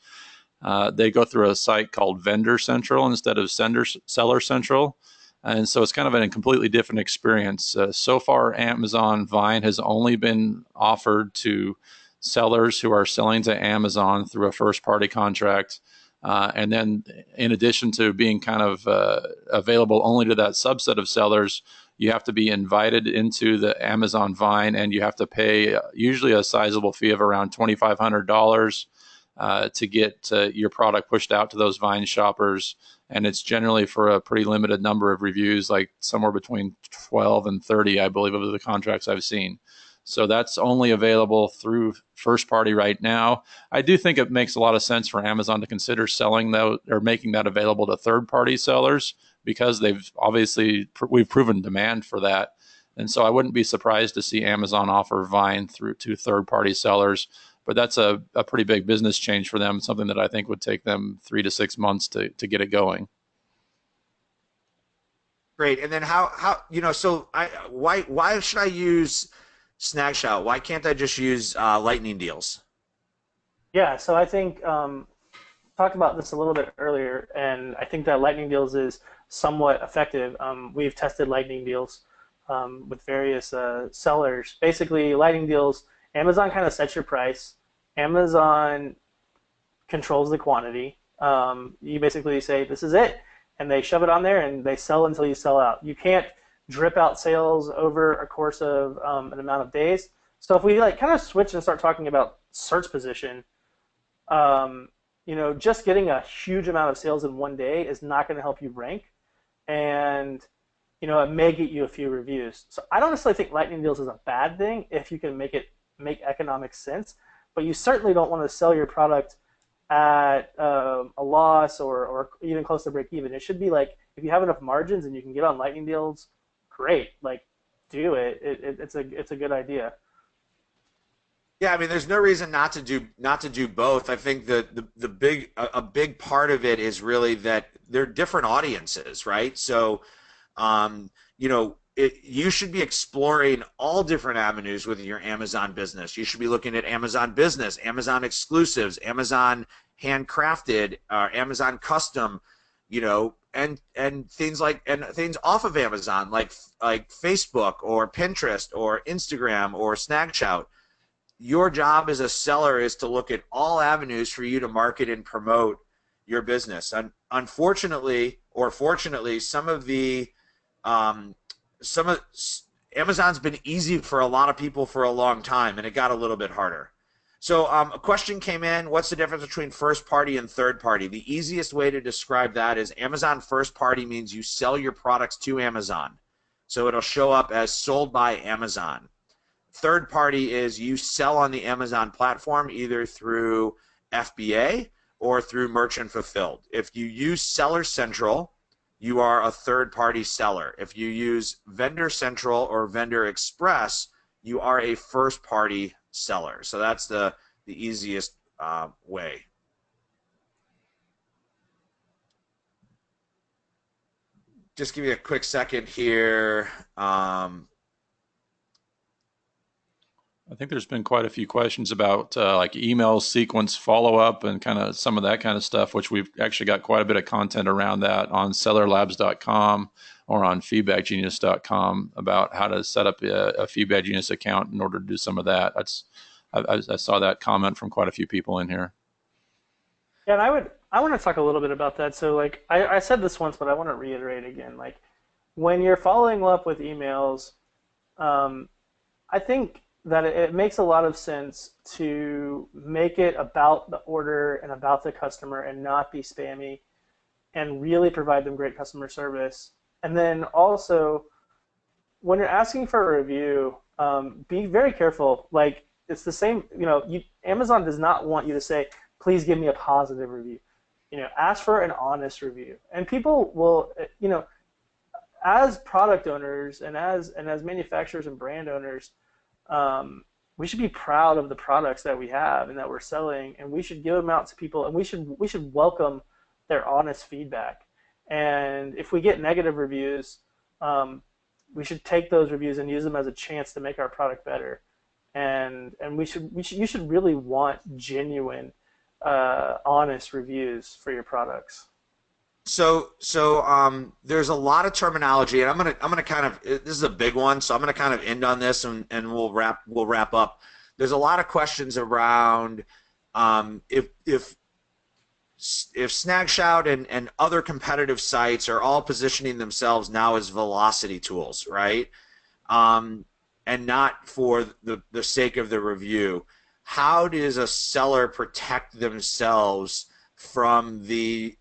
They go through a site called Vendor Central instead of Seller Central. And so it's kind of a completely different experience. So far, Amazon Vine has only been offered to sellers who are selling to Amazon through a first-party contract. And then in addition to being kind of available only to that subset of sellers, you have to be invited into the Amazon Vine, and you have to pay usually a sizable fee of around $2,500 to get your product pushed out to those Vine shoppers. And it's generally for a pretty limited number of reviews, like somewhere between 12 and 30, I believe, of the contracts I've seen. So that's only available through first party right now. I do think it makes a lot of sense for Amazon to consider selling that or making that available to third party sellers, because we've proven demand for that. And so I wouldn't be surprised to see Amazon offer Vine through to third party sellers. But that's a pretty big business change for them, something that I think would take them 3 to 6 months to get it going. Great. And then why should I use SnagShout? Why can't I just use Lightning deals? Yeah, so I think talked about this a little bit earlier, and I think that Lightning deals is somewhat effective. We've tested Lightning deals with various sellers. Basically, Lightning deals, Amazon kind of sets your price. Amazon controls the quantity. You basically say, this is it, and they shove it on there, and they sell until you sell out. You can't drip out sales over a course of an amount of days. So if we kind of switch and start talking about search position, just getting a huge amount of sales in one day is not going to help you rank, and it may get you a few reviews. So I don't necessarily think Lightning deals is a bad thing if you can make economic sense, but you certainly don't want to sell your product at a loss or even close to break even. It should be like, if you have enough margins and you can get on Lightning deals, great, do it. It's a good idea. Yeah, I mean, there's no reason not to do both. I think a big part of it is really that they're different audiences, right? So, you should be exploring all different avenues with your Amazon business. You should be looking at Amazon Business, Amazon Exclusives, Amazon Handcrafted, Amazon Custom, and things things off of Amazon, like Facebook or Pinterest or Instagram or SnagShout. Your job as a seller is to look at all avenues for you to market and promote your business. Unfortunately, or fortunately, Amazon's been easy for a lot of people for a long time, and it got a little bit harder. So a question came in, what's the difference between first party and third party? The easiest way to describe that is Amazon first party means you sell your products to Amazon. So it'll show up as sold by Amazon. Third party is you sell on the Amazon platform either through FBA or through Merchant Fulfilled. If you use Seller Central, you are a third party seller. If you use Vendor Central or Vendor Express, you are a first party seller. So that's the easiest way. Just give me a quick second here. I think there's been quite a few questions about like email sequence follow-up and kind of some of that kind of stuff, which we've actually got quite a bit of content around that on sellerlabs.com or on feedbackgenius.com about how to set up a Feedback Genius account in order to do some of that. I saw that comment from quite a few people in here. Yeah, and I want to talk a little bit about that. So like I said this once, but I want to reiterate again. Like when you're following up with emails, I think that it makes a lot of sense to make it about the order and about the customer and not be spammy and really provide them great customer service. And then also, when you're asking for a review, be very careful. Like, it's the same, Amazon does not want you to say, please give me a positive review. Ask for an honest review. And people will, as product owners and as manufacturers and brand owners, we should be proud of the products that we have and that we're selling, and we should give them out to people, and we should welcome their honest feedback. And if we get negative reviews, we should take those reviews and use them as a chance to make our product better. And you should really want genuine, honest reviews for your products. So there's a lot of terminology, and I'm gonna kind of, this is a big one, so I'm gonna kind of end on this, and we'll wrap up. There's a lot of questions around if SnagShout and other competitive sites are all positioning themselves now as velocity tools, right? And not for the sake of the review. How does a seller protect themselves from the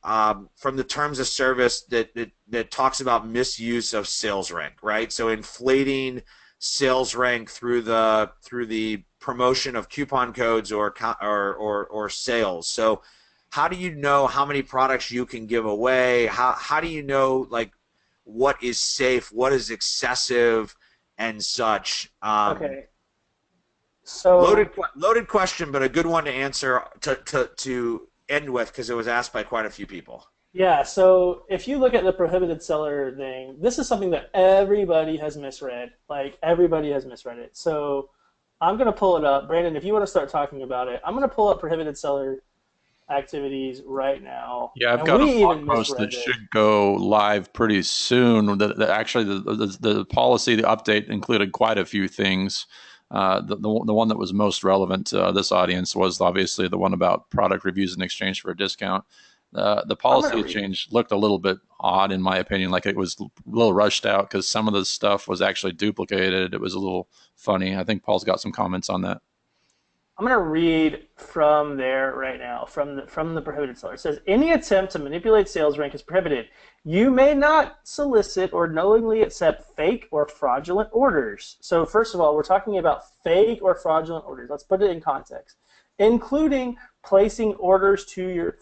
terms of service that talks about misuse of sales rank, right? So inflating sales rank through the promotion of coupon codes or sales. So how do you know how many products you can give away? How do you know like what is safe, what is excessive, and such? Okay. So loaded question, but a good one to answer to end with, because it was asked by quite a few people. Yeah, so if you look at the prohibited seller thing, this is something that everybody has misread. Like, everybody has misread it. So I'm going to pull it up. Brandon, if you want to start talking about it, I'm going to pull up prohibited seller activities right now. Yeah, I've got a blog post that should go live pretty soon. Actually, the policy, the update included quite a few things. The one that was most relevant to this audience was obviously the one about product reviews in exchange for a discount. The policy change looked a little bit odd, in my opinion, like it was a little rushed out because some of the stuff was actually duplicated. It was a little funny. I think Paul's got some comments on that. I'm going to read from there right now, from the prohibited seller. It says, any attempt to manipulate sales rank is prohibited. You may not solicit or knowingly accept fake or fraudulent orders. So first of all, we're talking about fake or fraudulent orders. Let's put it in context. Including placing orders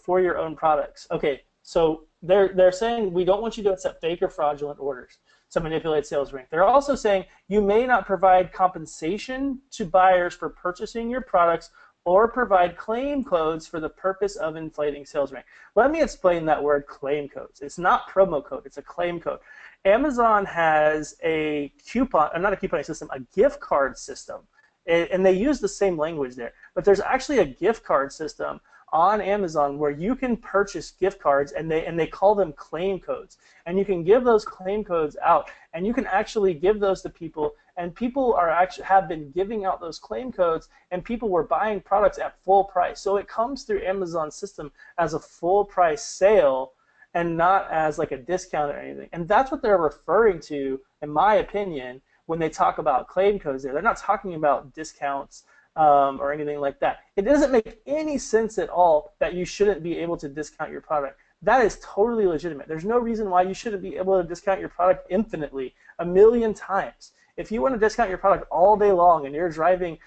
for your own products. Okay, so they're saying we don't want you to accept fake or fraudulent orders to manipulate sales rank. They're also saying you may not provide compensation to buyers for purchasing your products or provide claim codes for the purpose of inflating sales rank. Let me explain that word claim codes. It's not promo code, it's a claim code. Amazon has a not a couponing system, a gift card system. And they use the same language there. But there's actually a gift card system on Amazon where you can purchase gift cards, and they call them claim codes. And you can give those claim codes out, and you can actually give those to people, and people have been giving out those claim codes, and people were buying products at full price. So it comes through Amazon's system as a full price sale and not as like a discount or anything. And that's what they're referring to, in my opinion, when they talk about claim codes there. They're not talking about discounts or anything like that. It doesn't make any sense at all that you shouldn't be able to discount your product. That is totally legitimate. There's no reason why you shouldn't be able to discount your product infinitely, a million times. If you want to discount your product all day long and you're driving,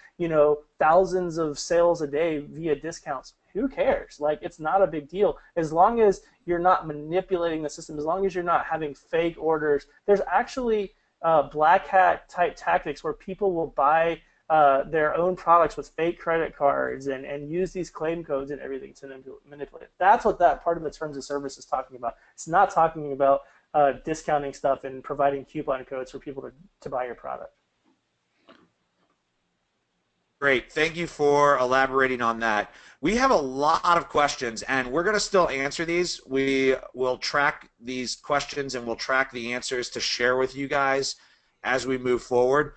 thousands of sales a day via discounts, who cares? Like, it's not a big deal. As long as you're not manipulating the system, as long as you're not having fake orders. There's actually black hat type tactics where people will buy their own products with fake credit cards and use these claim codes and everything to manipulate. That's what that part of the terms of service is talking about. It's not talking about discounting stuff and providing coupon codes for people to buy your product. Great. Thank you for elaborating on that. We have a lot of questions, and we're going to still answer these. We will track these questions, and we'll track the answers to share with you guys as we move forward.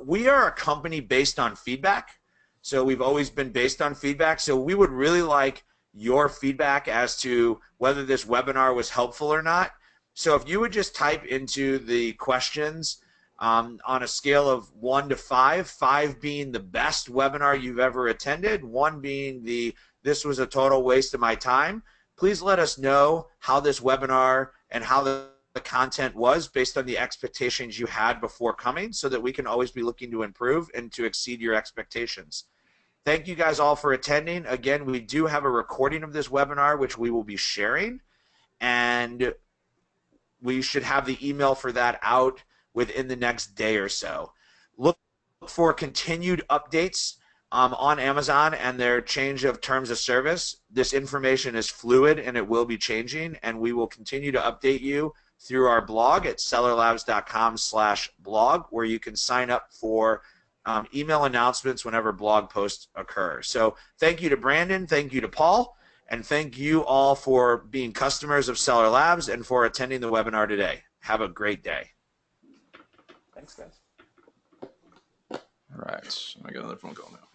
We are a company based on feedback, so we've always been based on feedback. So we would really like your feedback as to whether this webinar was helpful or not. So if you would just type into the questions on a scale of 1 to 5, 5 being the best webinar you've ever attended, 1 being this was a total waste of my time, please let us know how this webinar and how the content was based on the expectations you had before coming, so that we can always be looking to improve and to exceed your expectations. Thank you guys all for attending. Again, we do have a recording of this webinar which we will be sharing, and we should have the email for that out within the next day or so. Look for continued updates on Amazon and their change of terms of service. This information is fluid and it will be changing, and we will continue to update you through our blog at sellerlabs.com/blog, where you can sign up for email announcements whenever blog posts occur. So thank you to Brandon, thank you to Paul, and thank you all for being customers of Seller Labs and for attending the webinar today. Have a great day. Thanks, guys. All right, I got another phone call now.